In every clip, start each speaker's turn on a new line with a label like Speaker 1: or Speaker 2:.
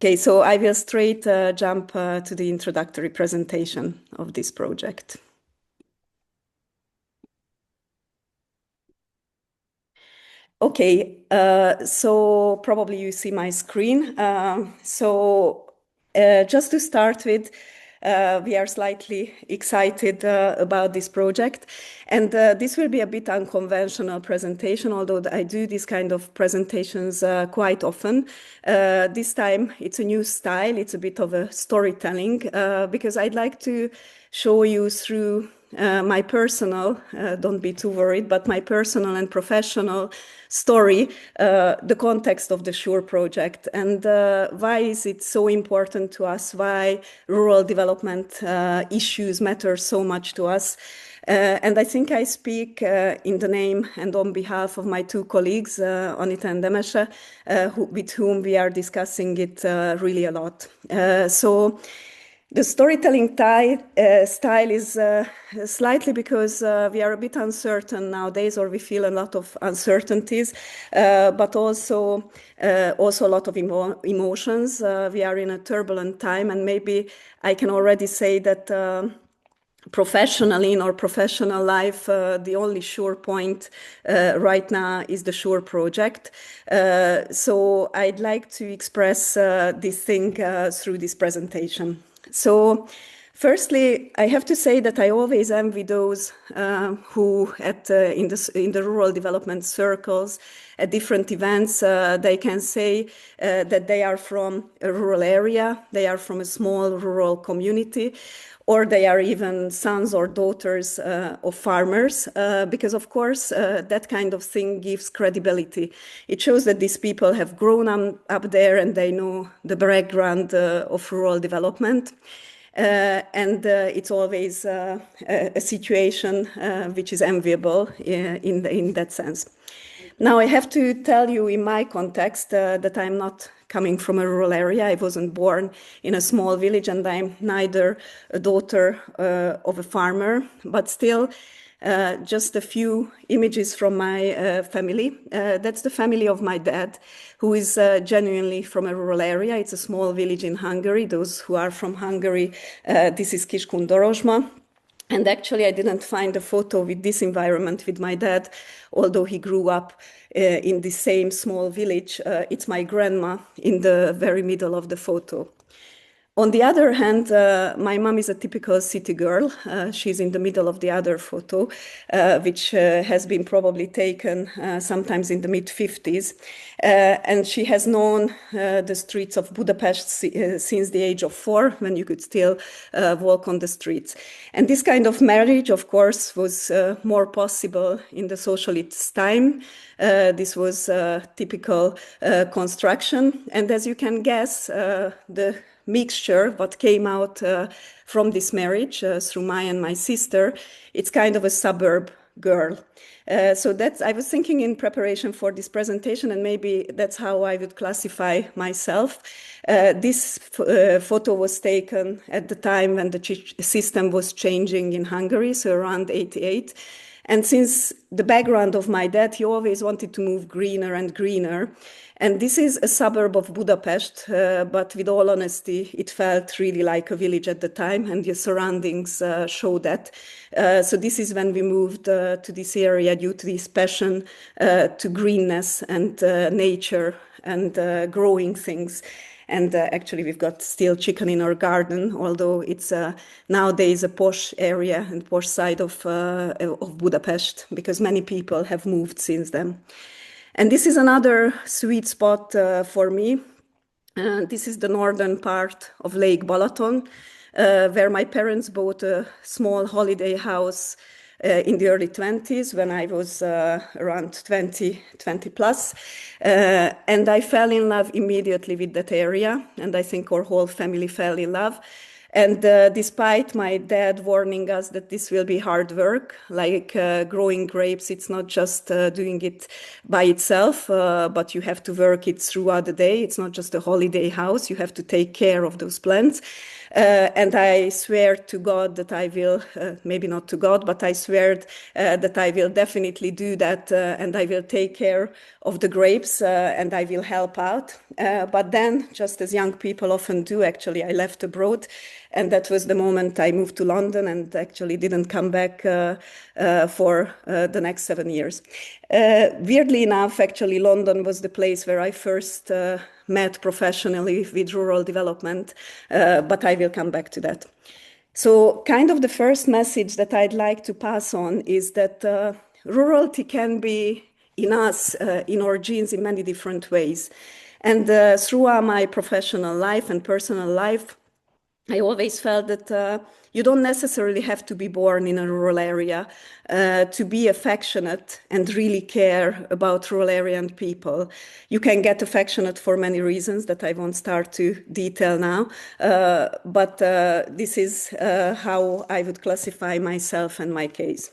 Speaker 1: Okay, so I will straight jump to the introductory presentation of this project. Okay, so probably you see my screen. Just to start with, we are slightly excited about this project. And this will be a bit unconventional presentation, although I do this kind of presentations quite often. This time it's a new style, it's a bit of a storytelling, because I'd like to show you through my personal, don't be too worried, but my personal and professional story, the context of the SURE project, and why is it so important to us, why rural development issues matter so much to us. And I think I speak in the name and on behalf of my two colleagues, Anita and Demese, with whom we are discussing it really a lot. The storytelling style is slightly because we are a bit uncertain nowadays, or we feel a lot of uncertainties, but also a lot of emotions. We are in a turbulent time, and maybe I can already say that professionally, in our professional life, the only sure point right now is the SURE project. So I'd like to express this thing through this presentation. So firstly, I have to say that I always envy those who in the rural development circles at different events, they can say that they are from a rural area, they are from a small rural community, or they are even sons or daughters of farmers, because of course that kind of thing gives credibility. It shows that these people have grown up there and they know the background of rural development. And it's always a situation which is enviable in that sense. Now, I have to tell you in my context that I'm not coming from a rural area. I wasn't born in a small village, and I'm neither a daughter of a farmer, but still just a few images from my family. That's the family of my dad, who is genuinely from a rural area. It's a small village in Hungary. Those who are from Hungary, this is Kiskundorozsma. And actually, I didn't find a photo with this environment with my dad, although he grew up in the same small village. It's my grandma in the very middle of the photo. On the other hand, my mom is a typical city girl. She's in the middle of the other photo, which has been probably taken sometimes in the mid-50s. And she has known the streets of Budapest since the age of 4, when you could still walk on the streets. And this kind of marriage, of course, was more possible in the socialist time. This was typical construction. And as you can guess, the mixture, what came out from this marriage through my sister, it's kind of a suburb girl. So that's, I was thinking in preparation for this presentation, and maybe that's how I would classify myself. This photo was taken at the time when the system was changing in Hungary, so around 88. And since the background of my dad, he always wanted to move greener and greener. And this is a suburb of Budapest, but with all honesty, it felt really like a village at the time, and the surroundings show that. So this is when we moved to this area due to this passion to greenness and nature and growing things. And actually, we've got still chicken in our garden, although it's nowadays a posh area and posh side of Budapest, because many people have moved since then. And this is another sweet spot for me. This is the northern part of Lake Balaton, where my parents bought a small holiday house in the early 20s, when I was around 20 plus. And I fell in love immediately with that area, and I think our whole family fell in love. And despite my dad warning us that this will be hard work, like growing grapes, it's not just doing it by itself, but you have to work it throughout the day. It's not just a holiday house. You have to take care of those plants. And I swear to God that I will, maybe not to God, but I swear that I will definitely do that, and I will take care of the grapes, and I will help out. But then, just as young people often do, actually, I left abroad, and that was the moment I moved to London and actually didn't come back for the next 7 years. Weirdly enough, actually, London was the place where I first met professionally with rural development, but I will come back to that. So kind of the first message that I'd like to pass on is that rurality can be in us, in our genes in many different ways. And throughout my professional life and personal life, I always felt that you don't necessarily have to be born in a rural area to be affectionate and really care about rural area and people. You can get affectionate for many reasons that I won't start to detail now, but this is how I would classify myself and my case.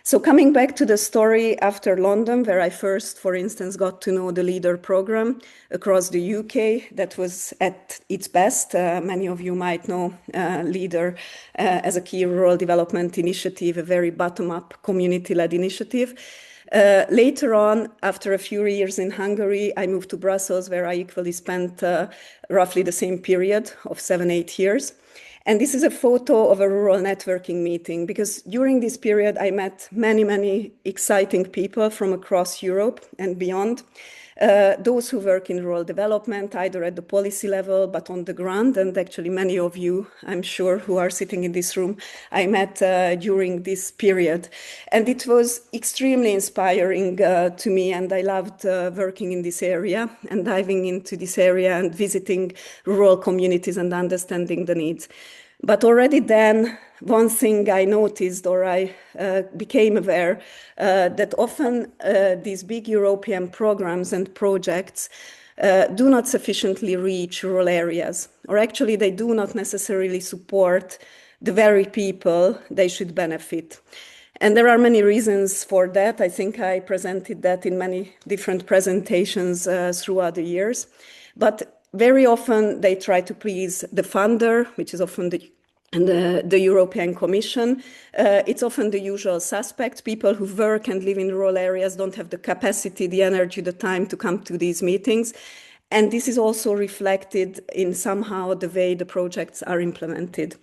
Speaker 1: So coming back to the story after London, where I first, for instance, got to know the LEADER program across the UK, that was at its best. Many of you might know LEADER as a key rural development initiative, a very bottom-up community-led initiative. Later on, after a few years in Hungary, I moved to Brussels, where I equally spent roughly the same period of 7-8 years. And this is a photo of a rural networking meeting, because during this period, I met many, many exciting people from across Europe and beyond. Those who work in rural development, either at the policy level, but on the ground. And actually many of you, I'm sure, who are sitting in this room, I met during this period. And it was extremely inspiring to me. And I loved working in this area and diving into this area and visiting rural communities and understanding the needs. But already then, one thing I noticed, or I became aware, that often these big European programs and projects do not sufficiently reach rural areas, or actually they do not necessarily support the very people they should benefit. And there are many reasons for that. I think I presented that in many different presentations throughout the years. But very often they try to please the funder, which is often the European Commission. It's often the usual suspects. People who work and live in rural areas don't have the capacity, the energy, the time to come to these meetings. And this is also reflected in somehow the way the projects are implemented.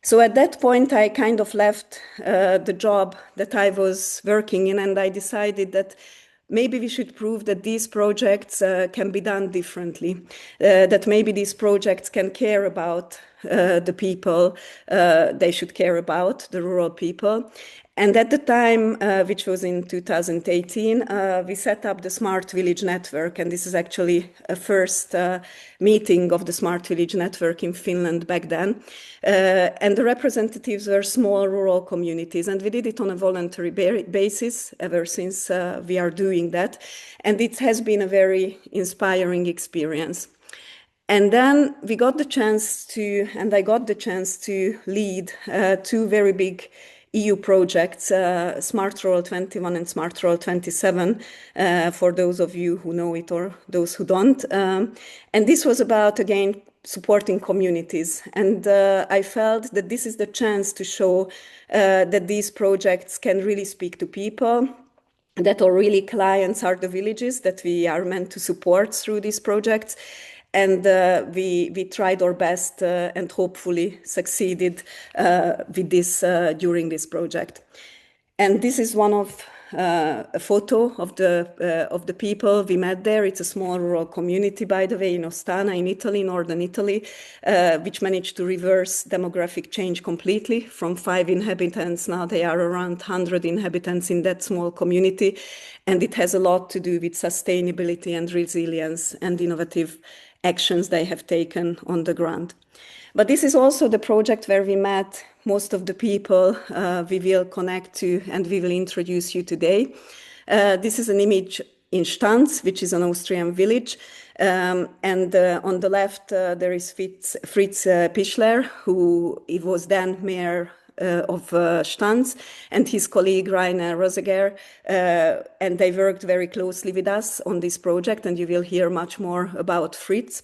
Speaker 1: So at that point, I kind of left the job that I was working in, and I decided that maybe we should prove that these projects can be done differently, that maybe these projects can care about the people they should care about, the rural people. And at the time, which was in 2018, we set up the Smart Village Network. And this is actually a first meeting of the Smart Village Network in Finland back then. And the representatives were small rural communities. And we did it on a voluntary basis ever since we are doing that. And it has been a very inspiring experience. And then we got the chance to, and I got the chance to lead two very big EU projects, Smart Rural 21 and Smart Rural 27, for those of you who know it or those who don't. And this was about, again, supporting communities. And I felt that this is the chance to show that these projects can really speak to people, that our really clients are the villages that we are meant to support through these projects. And we tried our best and hopefully succeeded with this during this project. And this is one of a photo of the people we met there. It's a small rural community, by the way, in Ostana, in Italy, northern Italy, which managed to reverse demographic change completely. From 5 inhabitants, now they are around 100 inhabitants in that small community. And it has a lot to do with sustainability and resilience and innovative actions they have taken on the ground. But this is also the project where we met most of the people we will connect to and we will introduce you today. This is an image in Stanz, which is an Austrian village. And on the left, there is Fritz Pischler, who was then mayor of Stanz, and his colleague Rainer Roseger, and they worked very closely with us on this project, and you will hear much more about Fritz.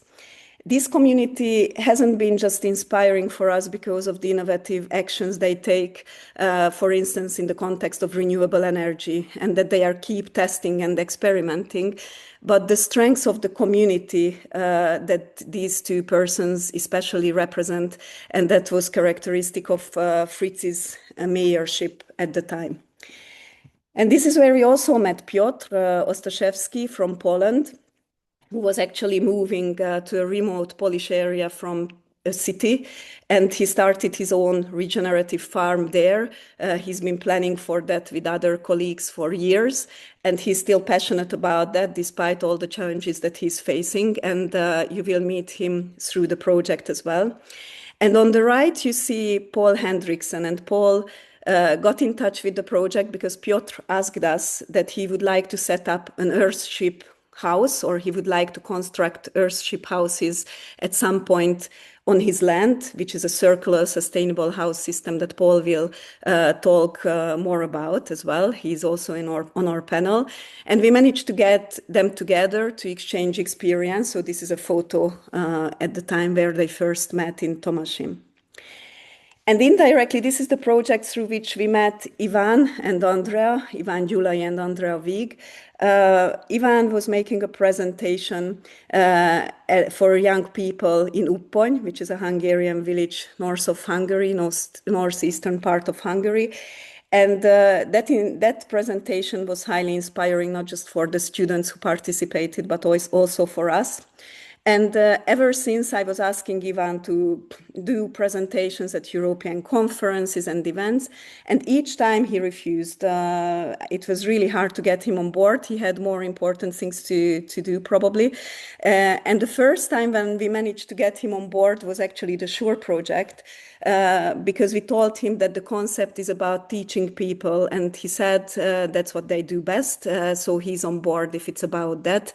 Speaker 1: This community hasn't been just inspiring for us because of the innovative actions they take, for instance, in the context of renewable energy, and that they are keep testing and experimenting, but the strengths of the community that these two persons especially represent, and that was characteristic of Fritz's mayorship at the time. And this is where we also met Piotr Ostaszewski from Poland, who was actually moving to a remote Polish area from a city, and he started his own regenerative farm there. He's been planning for that with other colleagues for years, and he's still passionate about that despite all the challenges that he's facing, and you will meet him through the project as well. And on the right, you see Paul Hendrickson, and Paul got in touch with the project because Piotr asked us that he would like to set up an Earthship house, or he would like to construct Earthship houses at some point on his land, which is a circular, sustainable house system that Paul will talk more about as well. He's also on our panel. And we managed to get them together to exchange experience. So this is a photo at the time where they first met in Tomaszin. And indirectly, this is the project through which we met Ivan and Andrea, Ivan Gyulai and Andrea Vig. Ivan was making a presentation for young people in Uppony, which is a Hungarian village north of Hungary, northeastern part of Hungary. And that presentation was highly inspiring, not just for the students who participated, but also for us. And ever since, I was asking Ivan to do presentations at European conferences and events, and each time he refused. It was really hard to get him on board. He had more important things to do, probably. And the first time when we managed to get him on board was actually the SURE project, because we told him that the concept is about teaching people, and he said that's what they do best, so he's on board if it's about that.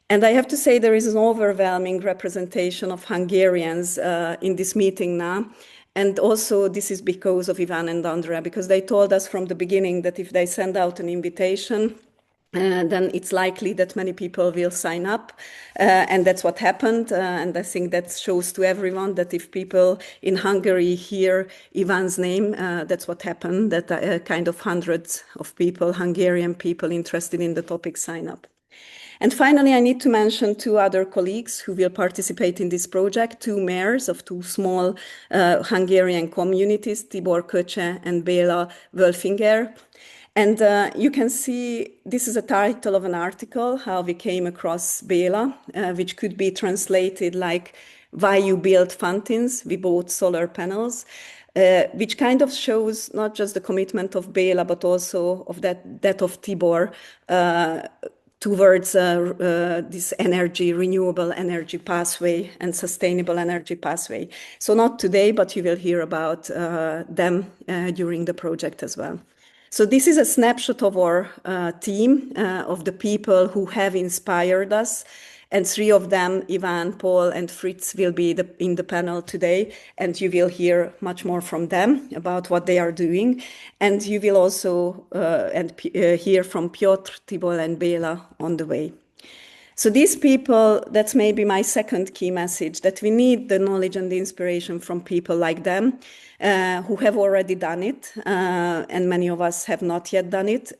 Speaker 1: And I have to say there is an overwhelming representation of Hungarians in this meeting now. And also this is because of Ivan and Andrea, because they told us from the beginning that if they send out an invitation, then it's likely that many people will sign up. And that's what happened. And I think that shows to everyone that if people in Hungary hear Ivan's name, that's what happened, that kind of hundreds of people, Hungarian people interested in the topic, sign up. And finally, I need to mention two other colleagues who will participate in this project, two mayors of two small Hungarian communities, Tibor Köcse and Béla Wölfinger. And you can see, this is a title of an article, how we came across Béla, which could be translated like, why you build fountains, we bought solar panels. Which kind of shows not just the commitment of Béla, but also of that of Tibor, towards this renewable energy pathway and sustainable energy pathway. So not today, but you will hear about them during the project as well. So this is a snapshot of our team, of the people who have inspired us. And three of them, Ivan, Paul, and Fritz, will be in the panel today. And you will hear much more from them about what they are doing. And you will also hear from Piotr, Tibor, and Béla on the way. So these people, that's maybe my second key message, that we need the knowledge and the inspiration from people like them, who have already done it. And many of us have not yet done it.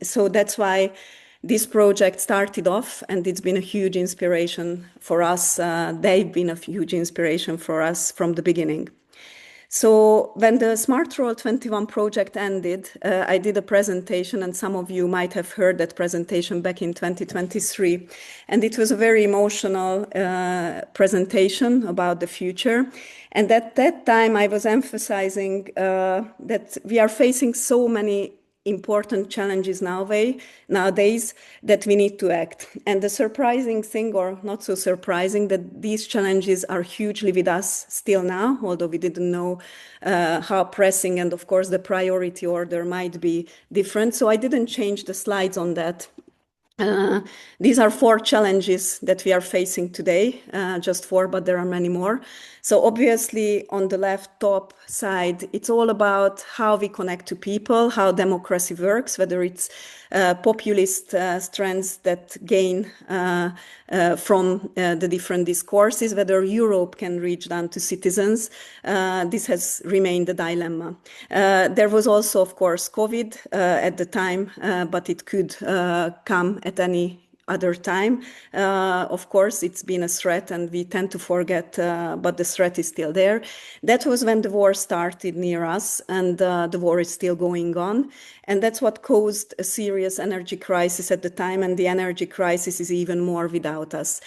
Speaker 1: So that's why this project started off, and it's been a huge inspiration for us. They've been a huge inspiration for us from the beginning. So when the Smart Roll 21 project ended, I did a presentation, and some of you might have heard that presentation back in 2023. And it was a very emotional presentation about the future. And at that time, I was emphasizing that we are facing so many important challenges nowadays that we need to act. And the surprising thing, or not so surprising, that these challenges are hugely with us still now, although we didn't know how pressing, and of course the priority order might be different. So I didn't change the slides on that. These are 4 challenges that we are facing today, just 4, but there are many more. So obviously on the left top side, it's all about how we connect to people, how democracy works, whether it's populist strands that gain from the different discourses, whether Europe can reach down to citizens. This has remained a dilemma. There was also, of course, COVID at the time, but it could come at any other time. Of course, it's been a threat and we tend to forget, but the threat is still there. That was when the war started near us, and the war is still going on. And that's what caused a serious energy crisis at the time, and the energy crisis is even more without us.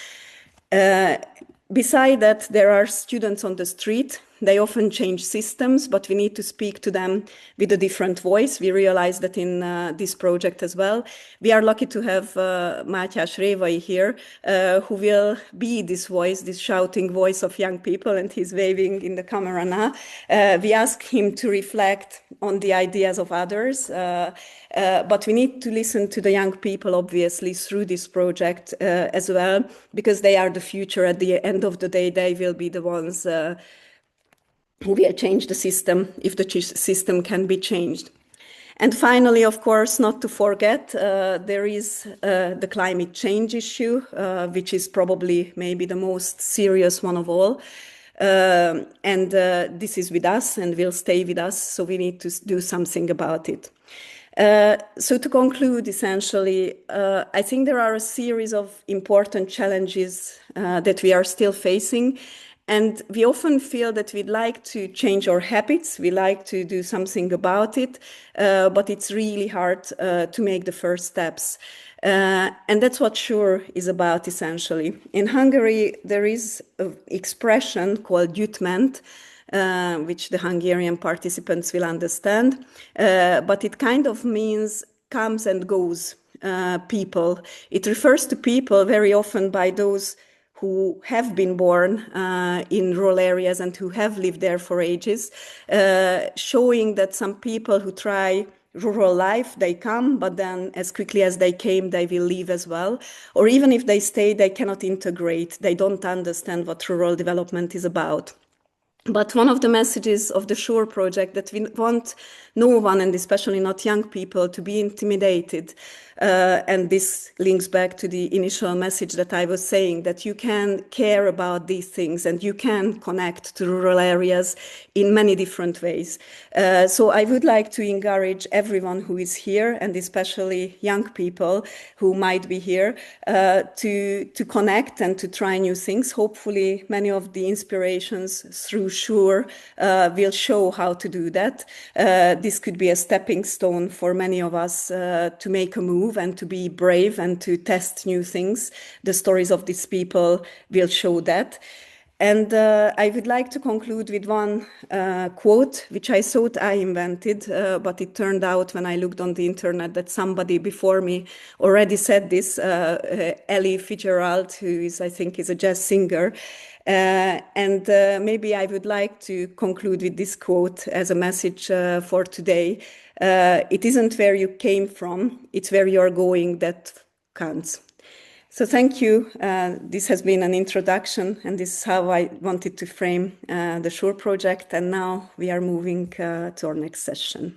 Speaker 1: Beside that, there are students on the street. They often change systems, but we need to speak to them with a different voice. We realize that in this project as well. We are lucky to have Mátyás Révai here, who will be this voice, this shouting voice of young people, and he's waving in the camera now. We ask him to reflect on the ideas of others, but we need to listen to the young people, obviously, through this project as well, because they are the future. At the end of the day, they will be the ones who will change the system if the system can be changed. And finally, of course, not to forget, there is the climate change issue, which is probably maybe the most serious one of all. And this is with us and will stay with us, so we need to do something about it. So to conclude, essentially, I think there are a series of important challenges that we are still facing. And we often feel that we'd like to change our habits, we like to do something about it, but it's really hard to make the first steps. And that's what SURE is about, essentially. In Hungary, there is an expression called gyűjtment, which the Hungarian participants will understand, but it kind of means comes and goes people. It refers to people very often by those who have been born in rural areas and who have lived there for ages, showing that some people who try rural life, they come, but then as quickly as they came, they will leave as well. Or even if they stay, they cannot integrate. They don't understand what rural development is about. But one of the messages of the SURE project that we want no one, and especially not young people, to be intimidated. And this links back to the initial message that I was saying, that you can care about these things and you can connect to rural areas in many different ways. So I would like to encourage everyone who is here, and especially young people who might be here, to connect and to try new things. Hopefully, many of the inspirations through SURE will show how to do that. This could be a stepping stone for many of us to make a move and to be brave and to test new things. The stories of these people will show that. And I would like to conclude with one quote, which I thought I invented, but it turned out when I looked on the internet that somebody before me already said this, Ella Fitzgerald, who is, I think, is a jazz singer. And maybe I would like to conclude with this quote as a message for today. It isn't where you came from, it's where you're going that counts. So thank you. This has been an introduction, and this is how I wanted to frame the SURE project. And now we are moving to our next session.